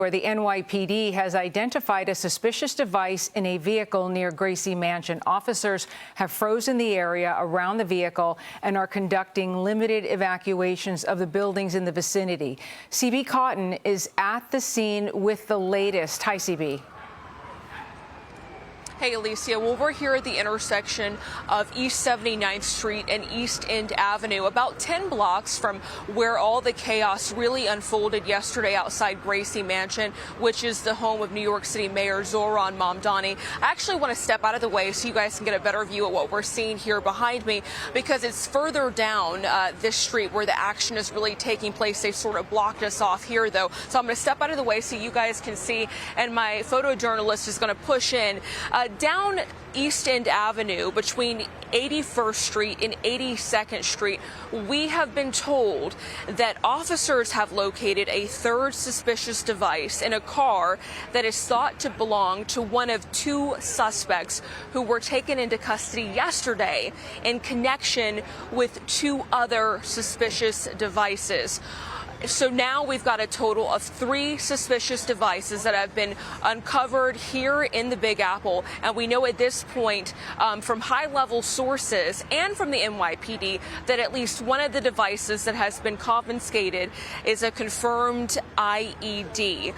where the NYPD has identified a suspicious device in a vehicle near Gracie Mansion. Officers have frozen the area around the vehicle and are conducting limited evacuations of the buildings in the vicinity. CB Cotton is at the scene with the latest. Hi, CB. Hey, Alicia. Well, we're here at the intersection of East 79th Street and East End Avenue, about 10 blocks from where all the chaos really unfolded yesterday outside Gracie Mansion, which is the home of New York City Mayor Zohran Mamdani. I actually want to step out of the way so you guys can get a better view of what we're seeing here behind me, because it's further down this street where the action is really taking place. They've sort of blocked us off here, though. So I'm going to step out of the way so you guys can see, and my photojournalist is going to push in. Down East End Avenue between 81st Street and 82nd Street, we have been told that officers have located a third suspicious device in a car that is thought to belong to one of two suspects who were taken into custody yesterday in connection with two other suspicious devices. So now we've got a total of 3 suspicious devices that have been uncovered here in the Big Apple. And we know at this point from high-level sources and from the NYPD that at least one of the devices that has been confiscated is a confirmed IED.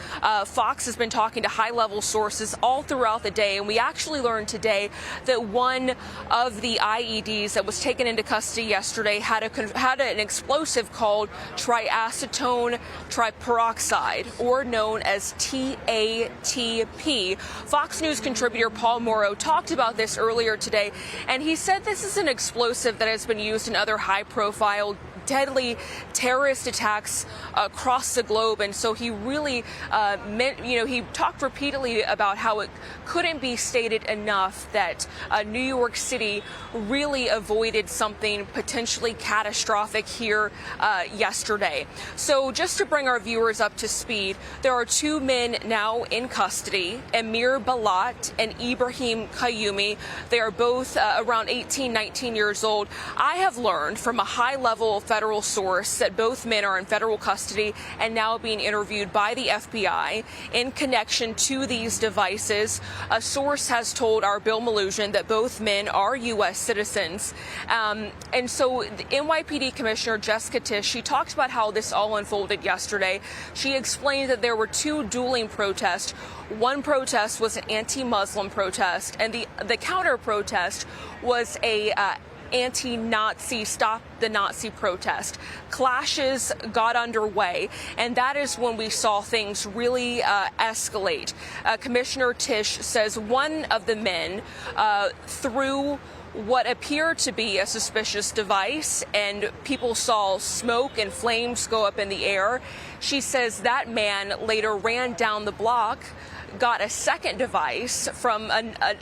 Fox has been talking to high-level sources all throughout the day, and we actually learned today that one of the IEDs that was taken into custody yesterday had an explosive called triacetone triperoxide, or known as TATP. Fox News contributor Paul Morrow talked about this earlier today, and he said this is an explosive that has been used in other high-profile deadly terrorist attacks across the globe. And so he really he talked repeatedly about how it couldn't be stated enough that New York City really avoided something potentially catastrophic here yesterday. So just to bring our viewers up to speed, there are 2 men now in custody, Amir Balat and Ibrahim Qayyumi. They are both around 18, 19 years old. I have learned from a high-level federal source that both men are in federal custody and now being interviewed by the FBI in connection to these devices. A source has told our Bill Malusian that both men are U.S. citizens. And so the NYPD Commissioner Jessica Tisch, she talked about how this all unfolded yesterday. She explained that there were 2 dueling protests. One protest was an anti-Muslim protest, and the counter protest was a anti-Nazi, stop the Nazi protest. Clashes got underway, and that is when we saw things really escalate. Commissioner Tisch says one of the men threw what appeared to be a suspicious device, and people saw smoke and flames go up in the air. She says that man later ran down the block, got a second device from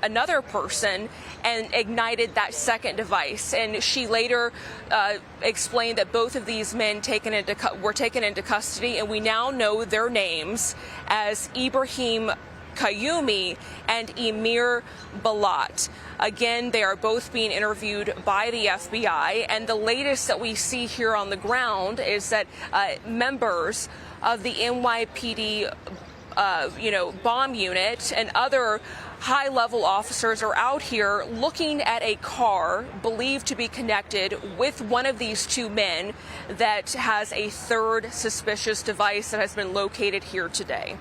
another person, and ignited that second device. And she later explained that both of these men were taken into custody, and we now know their names as Ibrahim Qayyumi and Amir Balat. Again, they are both being interviewed by the FBI, and the latest that we see here on the ground is that members of the NYPD bomb unit and other high-level officers are out here looking at a car believed to be connected with one of these 2 men that has a third suspicious device that has been located here today.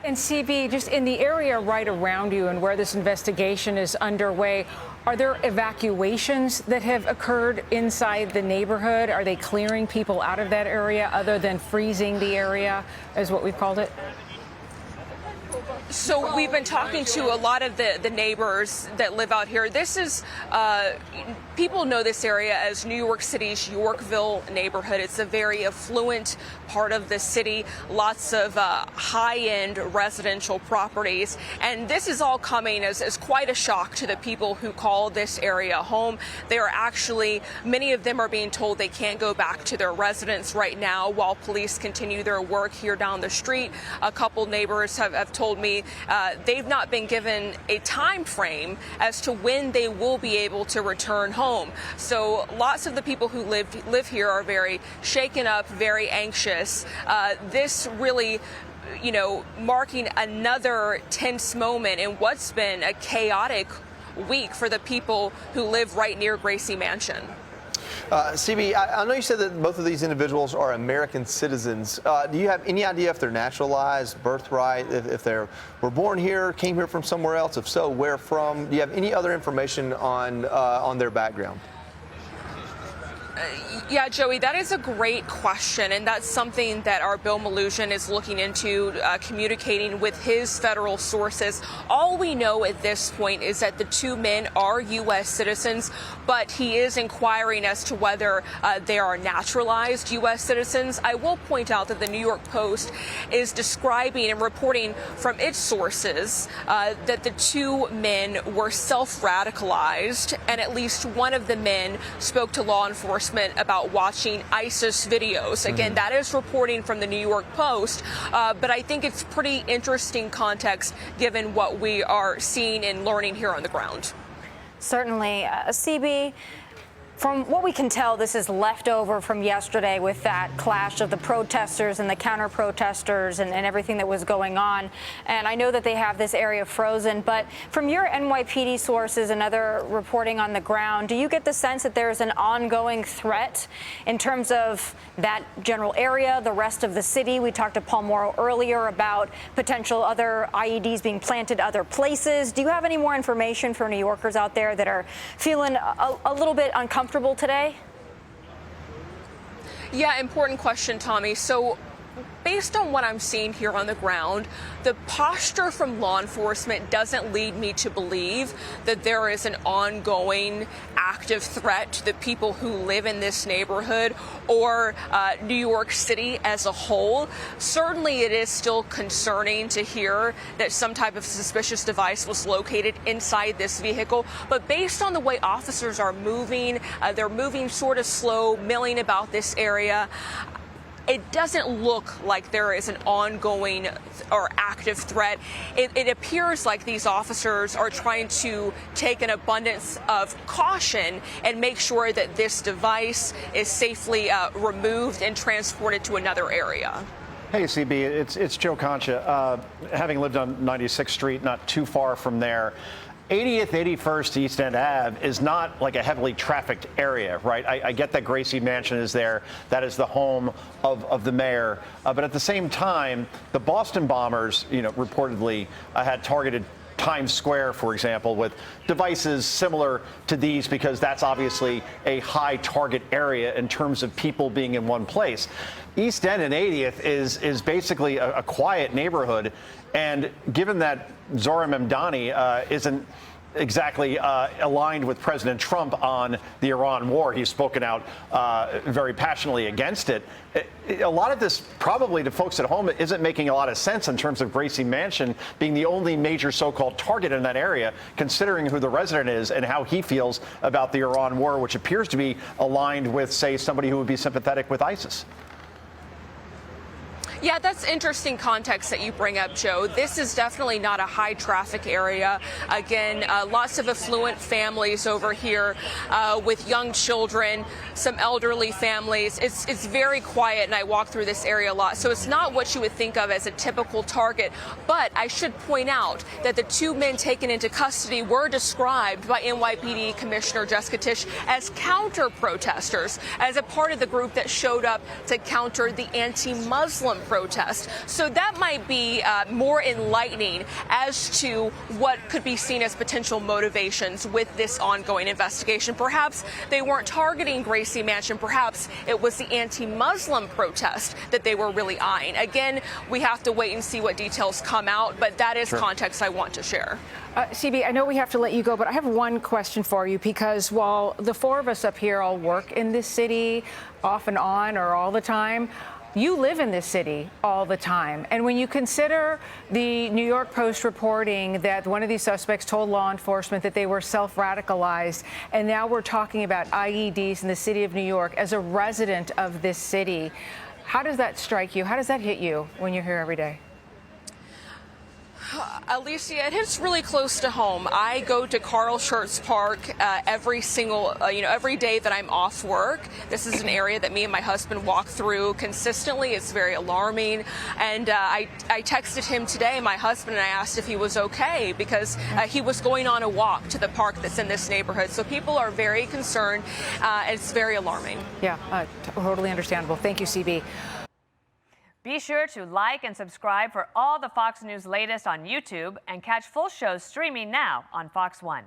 And CB, just in the area right around you and where this investigation is underway, are there evacuations that have occurred inside the neighborhood? Are they clearing people out of that area other than freezing the area, is what we've called it? So we've been talking to a lot of the neighbors that live out here. This is, people know this area as New York City's Yorkville neighborhood. It's a very affluent part of the city, lots of high-end residential properties. And this is all coming as quite a shock to the people who call this area home. They are actually, many of them are being told they can't go back to their residence right now while police continue their work here down the street. A couple neighbors have told me they've not been given a time frame as to when they will be able to return home. So lots of the people who live here are very shaken up, very anxious. This really marking another tense moment in what's been a chaotic week for the people who live right near Gracie Mansion. CB, I know you said that both of these individuals are American citizens. Do you have any idea if they're naturalized, birthright, if they were born here, came here from somewhere else? If so, where from? Do you have any other information on their background? Yeah, Joey, that is a great question, and that's something that our Bill Maloogian is looking into, communicating with his federal sources. All we know at this point is that the two men are U.S. citizens, but he is inquiring as to whether they are naturalized U.S. citizens. I will point out that the New York Post is describing and reporting from its sources that the two men were self-radicalized, and at least one of the men spoke to law enforcement about watching ISIS videos. Again, that is reporting from the New York Post, but I think it's pretty interesting context given what we are seeing and learning here on the ground. Certainly. CB, from what we can tell, this is leftover from yesterday with that clash of the protesters and the counter-protesters and everything that was going on. And I know that they have this area frozen, but from your NYPD sources and other reporting on the ground, do you get the sense that there is an ongoing threat in terms of that general area, the rest of the city? We talked to Paul Morrow earlier about potential other IEDs being planted other places. Do you have any more information for New Yorkers out there that are feeling a little bit uncomfortable today? Yeah, important question, Tommy. So based on what I'm seeing here on the ground, the posture from law enforcement doesn't lead me to believe that there is an ongoing active threat to the people who live in this neighborhood or New York City as a whole. Certainly, it is still concerning to hear that some type of suspicious device was located inside this vehicle. But based on the way officers are moving, they're moving sort of slow, milling about this area. It doesn't look like there is an ongoing or active threat. It appears like these officers are trying to take an abundance of caution and make sure that this device is safely removed and transported to another area. Hey, CB, it's Joe Concha. Having lived on 96th Street, not too far from there, 80th, 81st East End Ave is not like a heavily trafficked area, right? I get that Gracie Mansion is there. That is the home of the mayor. But at the same time, the Boston bombers, reportedly had targeted Times Square, for example, with devices similar to these, because that's obviously a high target area in terms of people being in one place. East End and 80th is basically a quiet neighborhood. And given that Zohran Mamdani isn't exactly aligned with President Trump on the Iran war, he's spoken out very passionately against it. A lot of this, probably to folks at home, isn't making a lot of sense in terms of Gracie Mansion being the only major so-called target in that area, considering who the resident is and how he feels about the Iran war, which appears to be aligned with, say, somebody who would be sympathetic with ISIS. Yeah, that's interesting context that you bring up, Joe. This is definitely not a high traffic area. Again, lots of affluent families over here with young children, some elderly families. It's very quiet, and I walk through this area a lot. So it's not what you would think of as a typical target. But I should point out that the two men taken into custody were described by NYPD Commissioner Jessica Tisch as counter-protesters, as a part of the group that showed up to counter the anti-Muslim protest. So that might be more enlightening as to what could be seen as potential motivations with this ongoing investigation. Perhaps they weren't targeting Gracie Mansion. Perhaps it was the anti-Muslim protest that they were really eyeing. Again, we have to wait and see what details come out, but that is context I want to share. CB, I know we have to let you go, but I have one question for you, because while the four of us up here all work in this city off and on or all the time, you live in this city all the time. And when you consider the New York Post reporting that one of these suspects told law enforcement that they were self-radicalized, and now we're talking about IEDs in the city of New York, as a resident of this city, how does that strike you? How does that hit you when you're here every day? Alicia, it hits really close to home. I go to Carl Schurz Park every day that I'm off work. This is an area that me and my husband walk through consistently. It's very alarming. And I texted him today, my husband, and I asked if he was okay because he was going on a walk to the park that's in this neighborhood. So people are very concerned. It's very alarming. Yeah, totally understandable. Thank you, CB. Be sure to like and subscribe for all the Fox News latest on YouTube and catch full shows streaming now on Fox One.